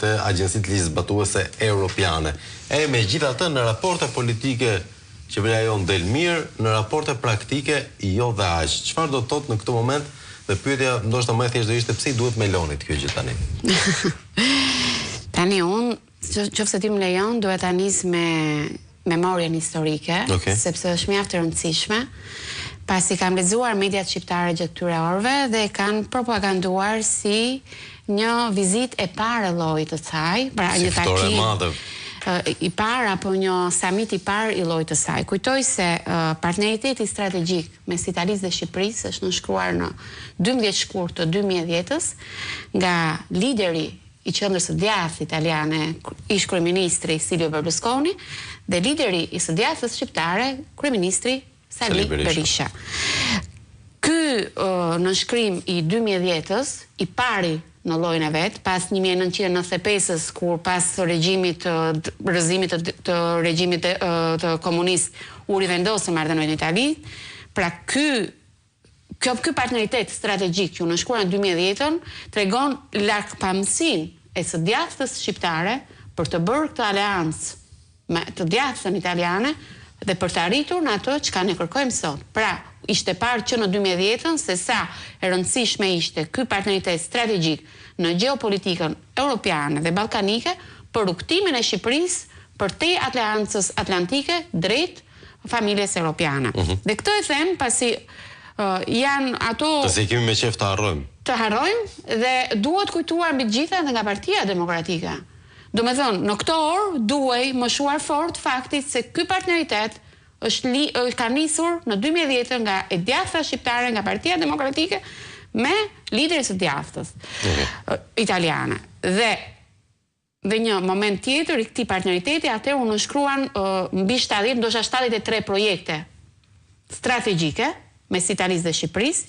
të Agjencisë Ligjzbatuese Europiane. E megjithatë në raporte politike qeveria jonë del mirë, në raporte praktike jo dhe aq. Çfarë do të thotë në këtë moment? Dhe pyetja ndoshta më e thjeshtë do ishte pse i duhet Melonit kjo gjë tani? Tani unë, nëse ti më lejon, duhet ta nis me memorien historike, sepse është mjaft e rëndësishme. Pasi kam lexuar mediat shqiptare gjatë këtyre orëve dhe kanë propaganduar si një vizitë e parë llojit të saj, pra një takim i parë apo një summit i parë i llojit të saj. Kujtoj se partneriteti strategjik mes Italisë dhe Shqipërisë është nënshkruar në 12 shkurt të 2010-s nga lideri i qendrës së djathtë italiane, ish kryeministri Silvio Berlusconi, dhe lideri i së djathtës shqiptare, kryeministri Sali Berisha. Ky nënshkrim i 2010-s, i pari në llojin e vet, pas 1995-s, kur pas regjimit të rrëzimit të regjimit të komunist u rivendosën marrëdhëniet në Itali, pra ky partneritet strategjik që u nënshkruar në 2010-ën tregon largpamësinë e së djathtës shqiptare për të bërë këtë aleancë me të djathtën italiane dhe për të arritur në ato çka ne kërkojmë sot. Pra, ishte parë që në 2010-ën se sa e rëndësishme ishte ky partneritet strategjik në gjeopolitikën europiane dhe ballkanike për rrugtimin e Shqipërisë për te aleancës atlantike drejt familjes europiane. Dhe këtë e them pasi janë ato... Pasi kemi me qef të harrojmë. Të harrojmë dhe duhet kujtuar mbi të gjitha dhe nga Partia Demokratike. Do me thënë, në këto orë duhej më shuar fort faktit se ky partneritet ka nisur në 2010 nga e djathta shqiptare, nga Partia Demokratike, me liderin së djathtës italiane. Dhe një moment tjetër i këtij partneriteti, atëherë u nënshkruan mbi 70, ndoshta 73 projekte strategjike mes Italisë dhe Shqipërisë,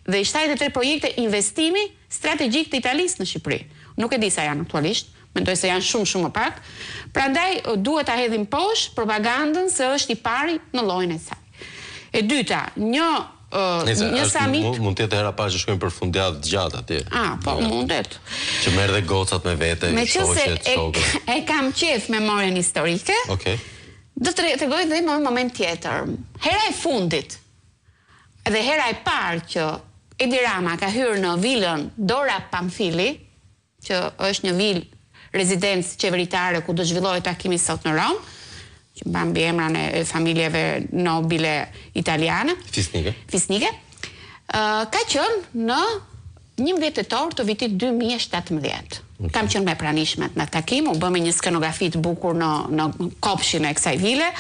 dhe 73 projekte investimi strategjik të Italisë në Shqipëri. Nuk e di sa janë aktualisht, mendoj se janë shumë më pak. Prandaj duhet ta hedhim poshtë propagandën se është i pari në llojin e saj. E dyta, një summit mund të jetë hera parë që shkojmë për fundjavë të gjatë atje. Po mundet. Që merr dhe gocat me vete, shoqet, shokët. E kam qef memorien historike. Do të tregoj edhe një moment tjetër. Hera e fundit dhe hera e parë që Edi Rama ka hyrë në vilën Dora Pamfili, që është një vilë rezidencë qeveritare ku do zhvillohet takimi sot në Rom, që mban mbi emrin e familjeve nobile italiane. Fisnike. Ka qenë në 11 tetor të vitit 2017. Kam qenë me pranishmet në takim, u bëme një skenografi të bukur në kopshin e kësaj vile.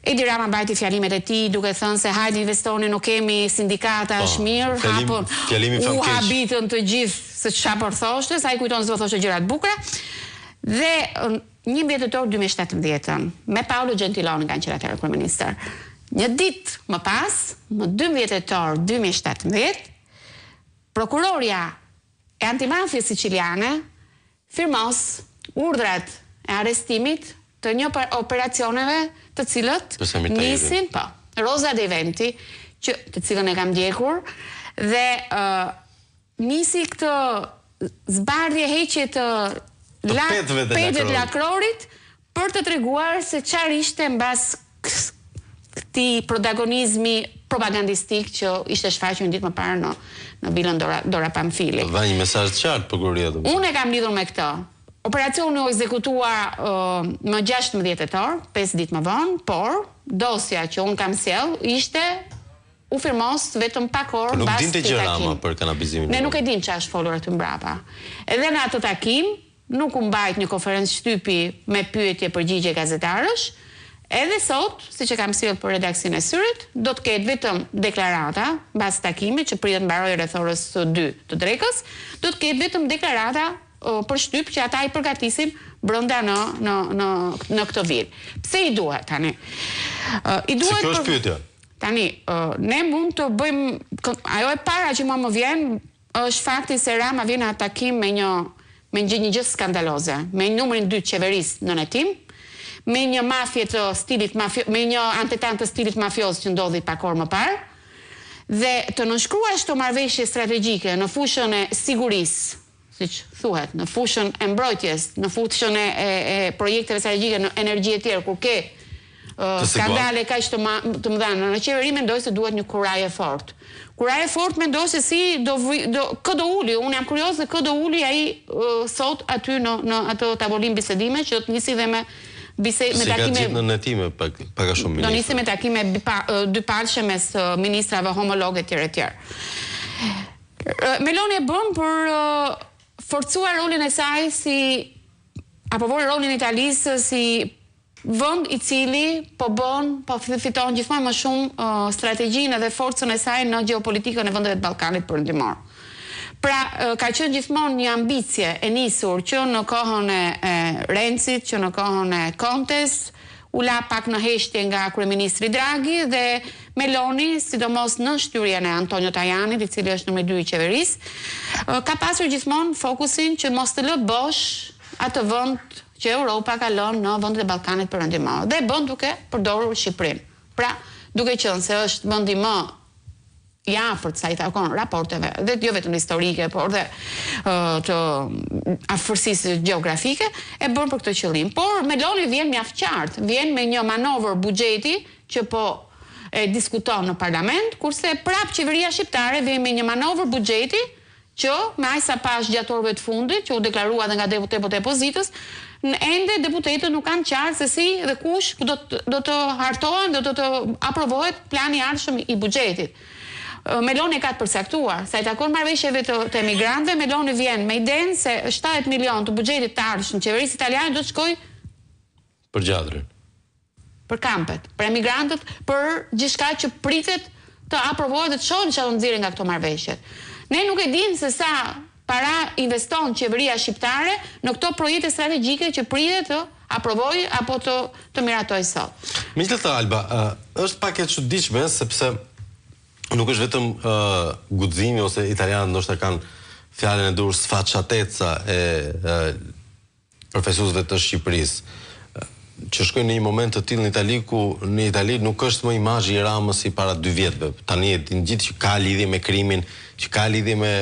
Edi Rama mbajti fjalimet e tij duke thënë se hajde investoni, nuk kemi sindikata, është mirë, u habitën të gjithë se çfarë po thoshte, sa i kujton se thoshte gjëra të bukura. Dhe 11 tetor 2017 me Paolo Gentiloni kanë qenë atëherë kryeministër. Një ditë më pas, më 12 tetor 2017, prokuroria e antimafjes siciliane firmos urdhrat e arrestimit të një operacioneve të cilët nisin, Rosa De Venti, të cilën e kam ndjekur, dhe nisi këtë zbardhje heqje të petëve të lakrorit për të treguar se çfarë ishte mbas këtij protagonizmi propagandistik që ishte shfaqur një ditë më parë në vilën Dora Pamfili. Dha një mesazh të qartë prokuroria. Unë e kam lidhur me këtë. Operacioni u ekzekutua më 16 tetor, 5 ditë më vonë, por dosja që unë kam sjell ishte u firmos vetëm pak orë mbas këtij takimi. Nuk dinte Rama për kanabizimin. Ne nuk e dim çfarë është folur aty mbrapa. Edhe në atë takim nuk u mbajt një konferencë shtypi me pyetje përgjigje gazetarësh. Edhe sot, siç e kam sjellë për redaksin e Syrit, do të ketë vetëm deklarata mbas takimit që pritet mbarojë rreth orës 2 të drekës, do të ketë vetëm deklarata për shtyp që ata i përgatisin brenda në këtë vilë. Pse i duhet tani? I duhet. Kjo është pyetja. Tani, ne mund të bëjmë, ajo e para që më vjen është fakti se Rama vjen në takim me një gjë skandaloze, me numrin 2 qeverisë në netim, me një mafje të stilit me një antetant të stilit mafioz që ndodhi pak orë më parë, dhe të nënshkruar çdo marrëveshje strategjike në fushën e sigurisë siç thuhet, në fushën e mbrojtjes, në fushën e projekteve strategjike në energji e tjerë, kur ke skandale kaq të mëdha në qeveri, mendoj se duhet një kuraj e fortë. Kuraj e fortë mendoj se si kë do uli, unë jam kurioze kë do uli ai sot aty në ato tavolinë bisedime që do të nisi dhe me takime. Si ka gjithë në netime pak a shumë. Do nisi me takime dypalshme mes ministrave homologë etj. Meloni e bën për forcuar rolin e saj apo rolin e Italisë si vend I cili po fiton gjithmonë më shumë strategjinë dhe forcën e saj në gjeopolitikën e vendeve të Ballkanit Perëndimor. Pra, ka qenë gjithmonë një ambicie e nisur që në kohën e Rencit, që në kohën e Contes, u la pak në heshtje nga kryeministri Draghi dhe Meloni, sidomos në shtyrjen e Antonio Tajanit, I cili është numri 2 I qeverisë, ka pasur gjithmonë fokusin që mos të lë bosh atë vend që Europa ka lënë në vendet e Ballkanit Perëndimor dhe bën duke përdorur Shqipërinë. Pra, duke qenë se është vendi më I afërt sa I takon raporteve, dhe jo vetëm historike, por dhe të afërsisë gjeografike, e bën për këtë qëllim. Por Meloni vjen mjaft qartë, vjen me një manovër buxheti që po e diskuton në parlament, kurse prap qeveria shqiptare vjen me një manovër buxheti që me aq sa pas gjatë orëve të fundit, që u deklarua dhe nga deputetët e opozitës, ende deputetët nuk kanë qartë se si dhe kush do të hartohen, do të aprovohet plani I ardhshëm I buxhetit. Meloni ka të përcaktuar, sa I takon marrëveshjeve të emigrantëve, Meloni vjen me idenë se 70 milion të buxhetit të ardhshëm qeverisë italiane do të shkojë për gjadrin, për kampet, për emigrantët, për gjithçka që pritet të aprovohet dhe të shohin çfarë do nxjerrin nga këto marrëveshje. Ne nuk e dimë se sa para investon qeveria shqiptare në këto projekte strategjike që pritet të aprovojë apo të miratoj sot. Megjithatë, Alba, është pak e çuditshme sepse nuk është vetëm guximi ose italianët ndoshta kanë fjalën e dur sfacciatezza e përfaqësuesve të Shqipërisë që shkojnë në një moment të tillë në Itali nuk është më imazhi I Ramës I para 2 vjetëve. Tani e din gjithë që ka lidhje me krimin, që ka lidhje me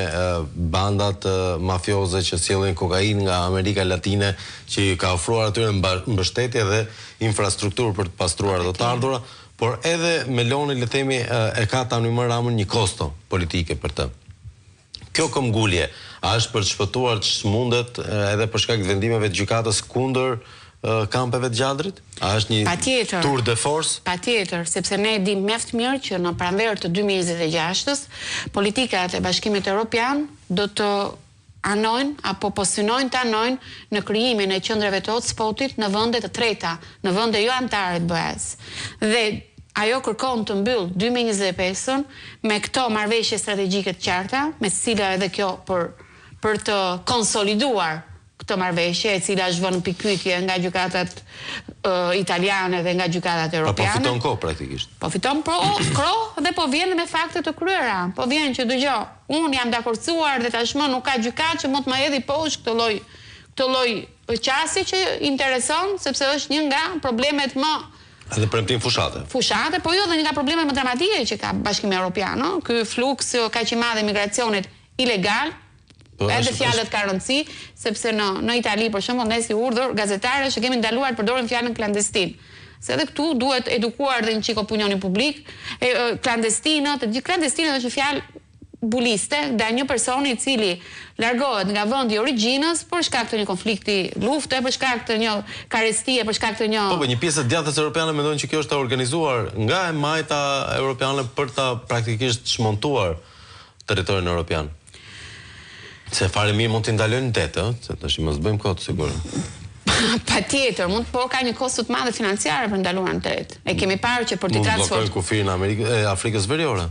bandat mafioze që sjellin kokainë nga Amerika Latine, që ka ofruar atyre mbështetje dhe infrastrukturë për të pastruar të ardhurat, por edhe Meloni, le themi, e ka tani më Ramën një kosto politike për të. Kjo këmbgulje, a është për të shpëtuar ç'mundet edhe për shkak të vendimeve të gjykatës kundër kampeve të gjadrit? A është një tour de force? Patjetër, sepse ne e dimë mjaft mirë që në pranverë të 2026-s, politikat e Bashkimit Evropian do të anojnë apo po synojnë të anojnë në krijimin e qendrave të hotspotit në vende të treta, në vende jo anëtare të BE-s. Dhe ajo kërkon të mbyll 2025-ën me këto marrëveshje strategjike të qarta, me cila edhe kjo për të konsoliduar këtë marrëveshje, e cila është vënë në pikpyetje nga gjykatat italiane dhe nga gjykatat europiane. Po fiton kohë praktikisht. Po fiton kohë dhe po vjen me fakte të kryera. Po vjen që dëgjoj, unë jam dakordsuar dhe tashmë nuk ka gjykat që mund të më hedhë poshtë këtë lloj qasi që intereson, sepse është një nga problemet më edhe premtim fushate. Fushate, po jo dhe një nga problemet më dramatike që ka Bashkimi Evropian, no? Ky fluks kaq I madh emigracionit ilegal. Edhe fjalët ka rëndësi, sepse në Itali, për shembull, ne si urdhër gazetare që kemi ndaluar të përdorim fjalën klandestin. Se edhe këtu duhet edukuar dhe një çik opinioni publik, klandestinët është një fjalë buliste, dhe një personi I cili largohet nga vendi I origjinës për shkak të një konflikti lufte, për shkak të një karestie, për shkak të një... Po, një pjesë e djathtës europiane mendojnë që kjo është organizuar nga e majta europiane për ta praktikisht çmontuar territorin europian. Se fare mirë mund t'i ndalojnë det, se tash mos bëjmë kot sigur. Patjetër, por ka një kosto të madhe financiare për ndaluar në det. E kemi parë që për t'i transformuar mund të kufirin e Afrikës Veriore.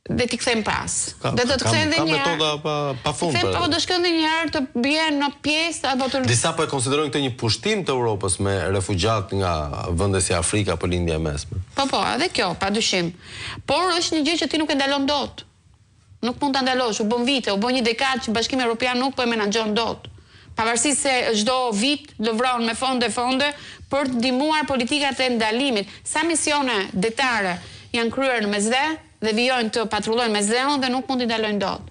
Dhe t'i kthejmë pas. Dhe do të kthejmë edhe një herë. Ka metoda pa fund. Po do shkojnë edhe një herë të bien në pjesë apo të... Disa po e konsiderojnë këtë një pushtim të Europës me refugjat nga vende si Afrika apo Lindja e Mesme. Po, edhe kjo, padyshim. Por është një gjë që ti nuk e ndalon dot. Nuk mund ta ndalosh, u bën vite, u bën një dekadë që Bashkimi Evropian nuk po e menaxhon dot. Pavarësisht se çdo vit lëvron me fonde për të ndihmuar politikat e ndalimit. Sa misione detare janë kryer në Mesdhe dhe vijojnë të patrullojnë Mesdheun dhe nuk mund t'i ndalojnë dot.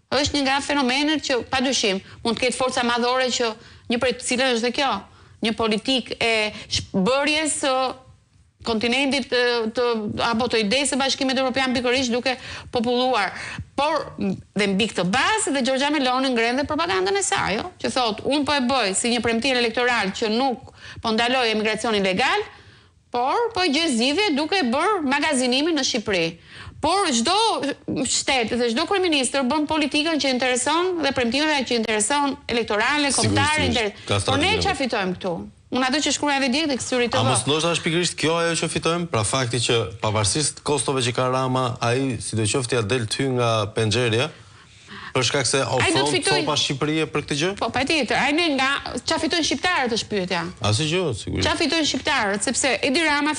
Është një nga fenomenet që padyshim mund të ketë forca madhore që një prej të cilave është dhe kjo, një politikë e bërjes kontinentit apo të idesë së Bashkimit Evropian pikërisht duke populluar. Por dhe mbi këtë bazë dhe Giorgia Meloni ngren dhe propagandën e saj, që thotë unë po e bëj si një premtim elektoral që nuk po ndaloj emigracionin legal, por po gjej zgjidhje duke bërë magazinimin në Shqipëri. Por çdo shtet dhe çdo kryeministër bën politikën që intereson dhe premtimeve që intereson elektorale, kombëtare, por ne çfarë fitojmë këtu? Unë ato që shkruaj edhe djegë dhe kësyri të vë. A mos ndoshta është pikërisht kjo ajo që fitojmë? Pra fakti që pavarësisht kostove që ka Rama, ai sidoqoftë ja del ty nga penxheria, për shkak se ofron copa Shqipërie për këtë gjë? Po, patjetër. Ai ne nga çfarë fitojnë shqiptarët është pyetja. Asgjë, sigurisht. Çfarë fitojnë shqiptarët, sepse Edi Rama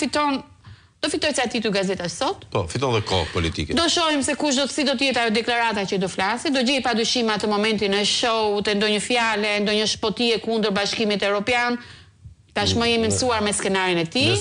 do fitoj ca titull gazetash sot. Po, fiton dhe kohë politike. Do shohim se si do të jetë ajo deklarata që do flasë, do gjej padyshim atë momentin e show të ndonjë fjale, ndonjë shpotije kundër Bashkimit Evropian. Tashmë jemi mësuar me skenarin e tij.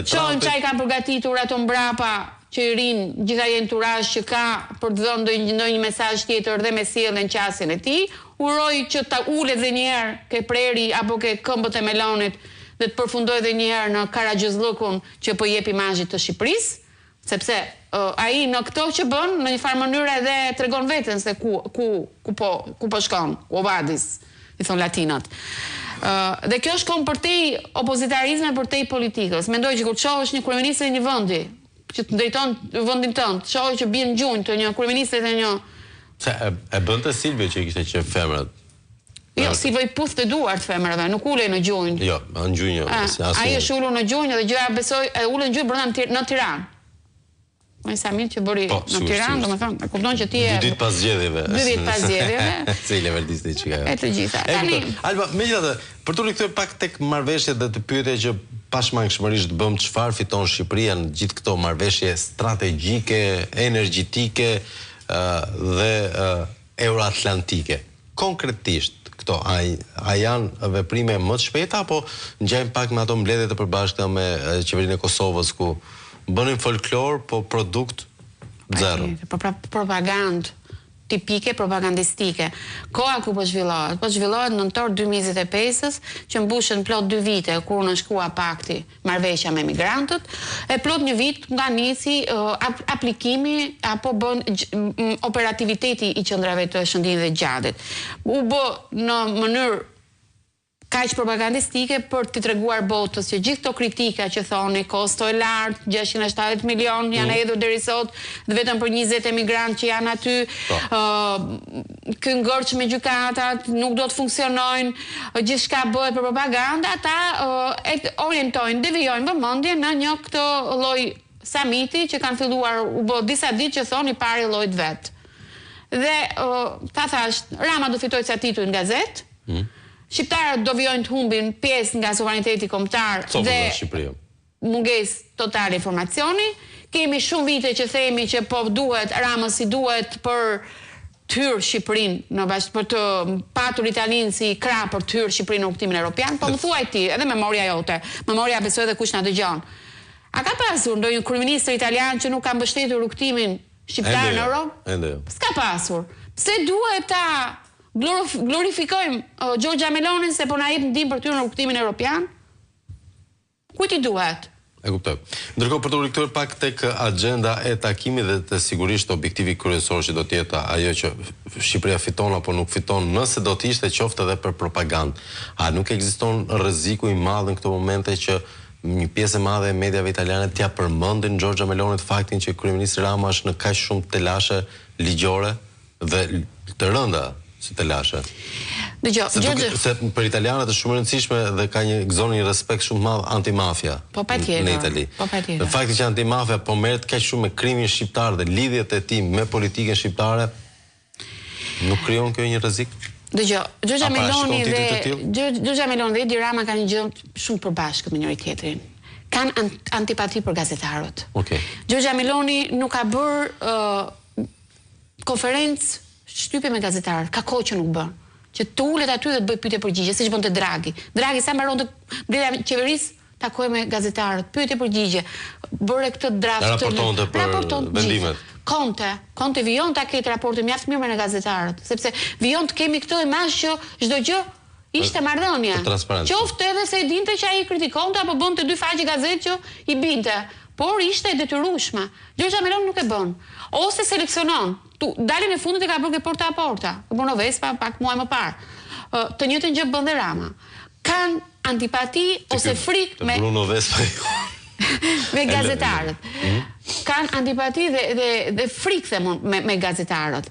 Shohim çfarë kanë përgatitur ato mbrapa që i rinë gjithaj enturazh që ka për të dhënë ndonjë mesazh tjetër dhe me sjelljen qasjen e tij. Uroj që ta ulet edhe një herë ke preri apo ke këmbët e melonit dhe të përfundoj edhe një herë në Karagjozllëkun që po jep imazhit të Shqipërisë, sepse ai në këto që bën në një farë mënyrë edhe tregon veten se ku po shkon, ku vadis, i thon latinat. Dhe kjo shkon për te opozitarizme, për te politikës. Mendoj që kur shohësh një kryeministër i një vendi që të drejton vendin tënd, shohësh që bie në gjunjë të një kryeministri të një. E bënte Silvio që kishte qenë femrat. Jo, Silvio i puthte duart femrave, nuk ulej në gjunjë. Jo, në gjunjë. Ai është ulur në gjunjë dhe gjëja besoj e ulën në gjunjë brenda në Tiranë. Më sa mirë që bëri në Tiranë, domethënë, e kupton që ti je 2 ditë pas zgjedhjeve. 2 ditë pas zgjedhjeve. Si leveldisti që ka. E të gjitha. Alba, megjithatë, për të rikthyer pak tek marrëveshjet dhe të pyetja që pashmangshmërisht bëm çfarë fiton Shqipëria në gjithë këto marrëveshje strategjike, energjetike dhe euroatlantike. Konkretisht këto a janë veprime më të shpejta apo ngjajmë pak me ato mbledhje të përbashkëta me qeverinë e Kosovës ku bënin folklor, po produkt zero. Propagandë tipike, propagandistike. Koha ku po zhvillohet nëntor 2025-ës, që mbushen plot 2 vite, kur në shkua pakti marrëveshja me migrantët, e plot një vit nga nisi aplikimi apo bën operativiteti i qendrave të shëndinjit dhe gjadit. U bë në mënyrë kaq propagandistike për të treguar botës që gjithë këto kritika që thoni kosto e lartë, 670 milion janë hedhur deri sot dhe vetëm për 20 emigrantë që janë aty, ky ngërç me gjykatat nuk do të funksionojnë, gjithçka bëhet për propagandë, ata orientojnë, devijojnë vëmendjen në një këtë lloj samiti që kanë filluar u bë disa ditë që thoni pari llojit vet. Dhe ta thash, Rama do fitojë ca titull në gazetë. Shqiptarët do vijojnë të humbin pjesë nga sovraniteti kombëtar dhe mungesë totale informacioni. Kemi shumë vite që themi që po duhet Ramës si duhet për të hyrë Shqipërinë për të patur Italinë si krah për të hyrë Shqipërinë në kuptimin evropian, po më thuaj ti, edhe memoria jote, memoria besoj edhe kush na dëgjon. A ka pasur ndonjë kryeministër italian që nuk ka mbështetur rrugtimin shqiptar në Europë? S'ka pasur. Pse duhet ta glorifikojmë Giorgia Melonin se po na jep ndihmë për të hyrë në rrugtimin evropian? Kujt i duhet? E kuptoj. Ndërkohë për të rikthyer pak tek agenda e takimit dhe të sigurisht objektivi kryesor që do të jetë ajo që Shqipëria fiton apo nuk fiton, nëse do të ishte qoftë edhe për propagandë. A nuk ekziston rreziku i madh në këto momente që një pjesë e madhe e mediave italiane t'ia përmendin Giorgia Melonit faktin që kryeministri Rama është në kaq shumë telashe ligjore dhe të rënda si telashe. Se për italianët është shumë e rëndësishme dhe ka një respekt shumë madh antimafia në Itali. Në fakti që antimafia po merret kaq shumë me krimin shqiptar dhe lidhjet e tij me politikën shqiptare, nuk krijon kjo një rrezik? Giorgia Meloni dhe Edi Rama kanë një gjë shumë përbashkët me njëri tjetrin. Kanë antipati për gazetarët. Giorgia Meloni nuk ka bërë konferencë shtypje me gazetarët, ka kohë që nuk bën. Që të ulet aty dhe të bëj pyetje përgjigje, siç bënte Draghi. Draghi sa mbaronte mbledhja e qeverisë, takoi me gazetarët, pyetje përgjigje. Bëre këtë draft, raportonte për vendimet. Konte vijon ta ketë raportin mjaft mirë me në gazetarët, sepse vijon të kemi këtë imazh që çdo gjë ishte marrëdhënie. Qoftë edhe se e dinte që ai kritikonte apo bënte 2 faqe gazetë që i binte, por ishte e detyrueshme. Lorca Meloni nuk e bën. Ose seleksionon. Dalin e fundit e ka bërë porta a porta. Ka bërë në Vespa pak muaj më parë. Të njëjtën gjë bën dhe Rama. Kan antipati ose frikë me Bruno Vespa me gazetarët. Kan antipati dhe frikë me gazetarët.